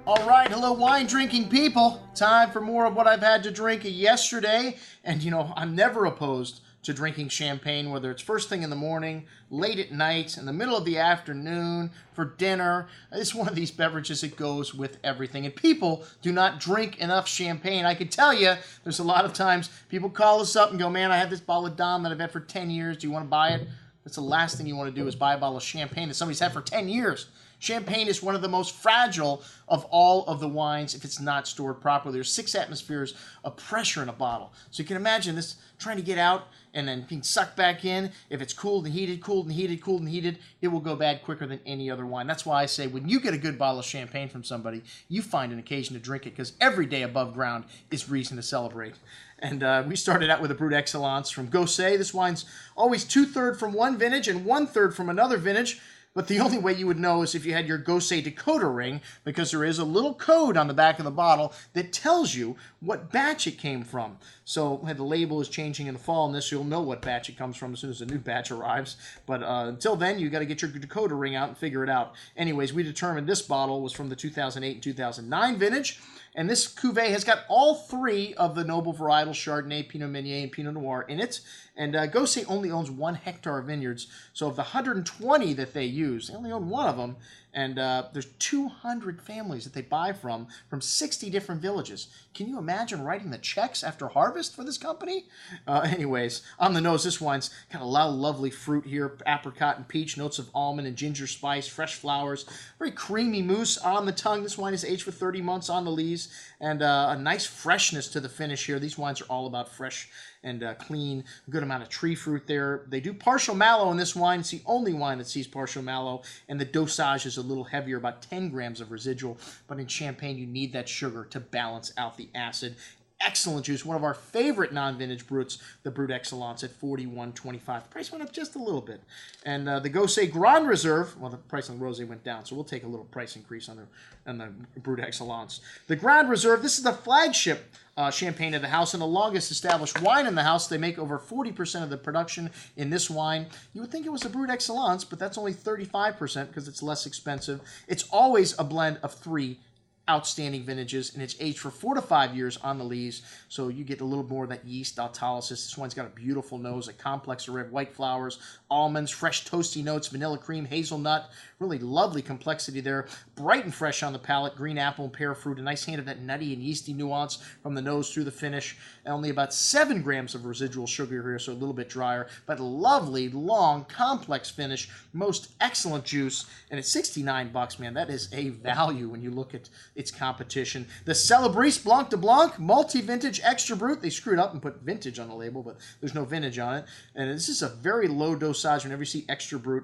All right, hello wine drinking people. Time for more of what I've had to drink yesterday. And you know, I'm never opposed to drinking champagne, whether it's first thing in the morning, late at night, in the middle of the afternoon, for dinner. It's one of these beverages that goes with everything. And people do not drink enough champagne. I can tell you, there's a lot of times people call us up and go, man, I have this bottle of Dom that I've had for 10 years. Do you want to buy it? That's the last thing you want to do is buy a bottle of champagne that somebody's had for 10 years. Champagne is one of the most fragile of all of the wines if it's not stored properly. There's 6 atmospheres of pressure in a bottle. So you can imagine this trying to get out and then being sucked back in. If it's cooled and heated, cooled and heated, cooled and heated, it will go bad quicker than any other wine. That's why I say when you get a good bottle of champagne from somebody, you find an occasion to drink it because every day above ground is reason to celebrate. And we started out with a Brut Excellence from Gosset. This wine's always 2/3 from one vintage and 1/3 from another vintage. But the only way you would know is if you had your Gosset decoder ring, because there is a little code on the back of the bottle that tells you what batch it came from. So the label is changing in the fall, and this you'll know what batch it comes from as soon as a new batch arrives. But until then, you got to get your decoder ring out and figure it out. Anyways, we determined this bottle was from the 2008 and 2009 vintage. And this cuvee has got all 3 of the noble varietal Chardonnay, Pinot Meunier, and Pinot Noir in it. And Gosset only owns 1 hectare of vineyards. So of the 120 that they use, they only own 1 of them. And there's 200 families that they buy from 60 different villages. Can you imagine writing the checks after harvest for this company? Anyways, on the nose, this wine's got a lot of lovely fruit here. Apricot and peach, notes of almond and ginger spice, fresh flowers. Very creamy mousse on the tongue. This wine is aged for 30 months on the lees. And a nice freshness to the finish here. These wines are all about fresh and clean, good amount of tree fruit there. They do partial mallow in this wine. It's the only wine that sees partial mallow, and the dosage is a little heavier, about 10 grams of residual. But in champagne, you need that sugar to balance out the acid. Excellent juice. One of our favorite non-vintage Bruts, the Brut Excellence at $41.25. The price went up just a little bit. And the Gosset Grand Reserve, well, the price on the Rosé went down, so we'll take a little price increase on the Brut Excellence. The Grand Reserve, this is the flagship champagne of the house and the longest established wine in the house. They make over 40% of the production in this wine. You would think it was a Brut Excellence, but that's only 35% because it's less expensive. It's always a blend of 3 outstanding vintages, and it's aged for 4 to 5 years on the lees, so you get a little more of that yeast autolysis. This one's got a beautiful nose, a complex array of white flowers, almonds, fresh toasty notes, vanilla cream, hazelnut, really lovely complexity there. Bright and fresh on the palate, green apple and pear fruit, a nice hint of that nutty and yeasty nuance from the nose through the finish. Only about 7 grams of residual sugar here, so a little bit drier, but lovely, long, complex finish, most excellent juice, and at $69, man, that is a value when you look at its competition. The Celebris Blanc de Blanc, multi-vintage extra brut. They screwed up and put vintage on the label, but there's no vintage on it. And this is a very low dosage whenever you see extra brut.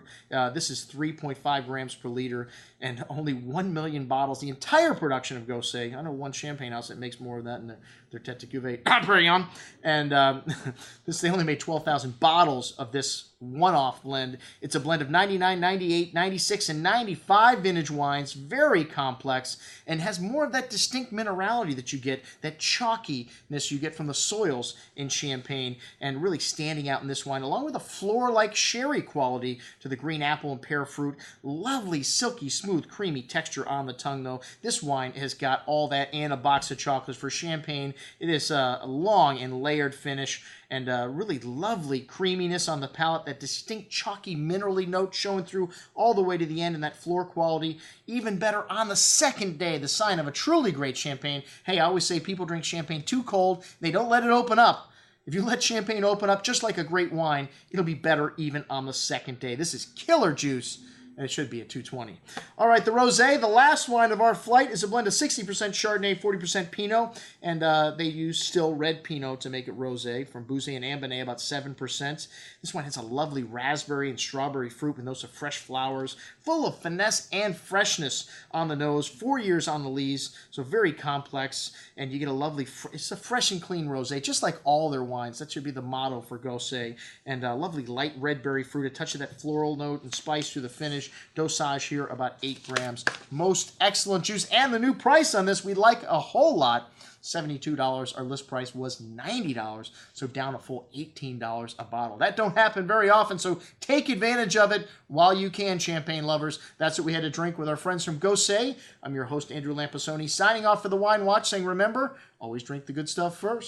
This is 3.5 grams per liter and only 1 million bottles. The entire production of Gosset. I know one champagne house that makes more of that in their Tête de Cuvée Perignon. And they only made 12,000 bottles of this one-off blend. It's a blend of 99, 98, 96, and 95 vintage wines, very complex, and has more of that distinct minerality that you get, that chalkiness you get from the soils in Champagne, and really standing out in this wine, along with a floor-like sherry quality to the green apple and pear fruit. Lovely, silky, smooth, creamy texture on the tongue, though. This wine has got all that and a box of chocolates. For Champagne, it is a long and layered finish, and really lovely creaminess on the palate, that distinct chalky minerally note showing through all the way to the end, and that floor quality. Even better on the second day, the sign of a truly great champagne. Hey, I always say people drink champagne too cold. They don't let it open up. If you let champagne open up just like a great wine, it'll be better even on the second day. This is killer juice. And it should be at $220. All right, the Rosé, the last wine of our flight, is a blend of 60% Chardonnay, 40% Pinot, and they use still red Pinot to make it Rosé, from Bouzy and Ambonnet, about 7%. This one has a lovely raspberry and strawberry fruit with notes of fresh flowers, full of finesse and freshness on the nose, 4 years on the lees, so very complex, and you get a lovely, it's a fresh and clean Rosé, just like all their wines. That should be the motto for Gosset, and lovely light red berry fruit, a touch of that floral note and spice through the finish. Dosage here about 8 grams. Most excellent juice, and the new price on this we like a whole lot. $72. Our list price was $90, so down a full $18 a bottle. That don't happen very often, so take advantage of it while you can, champagne lovers. That's what we had to drink with our friends from Gosset. I'm your host, Andrew Lampasoni, signing off for the Wine Watch, saying remember, always drink the good stuff first.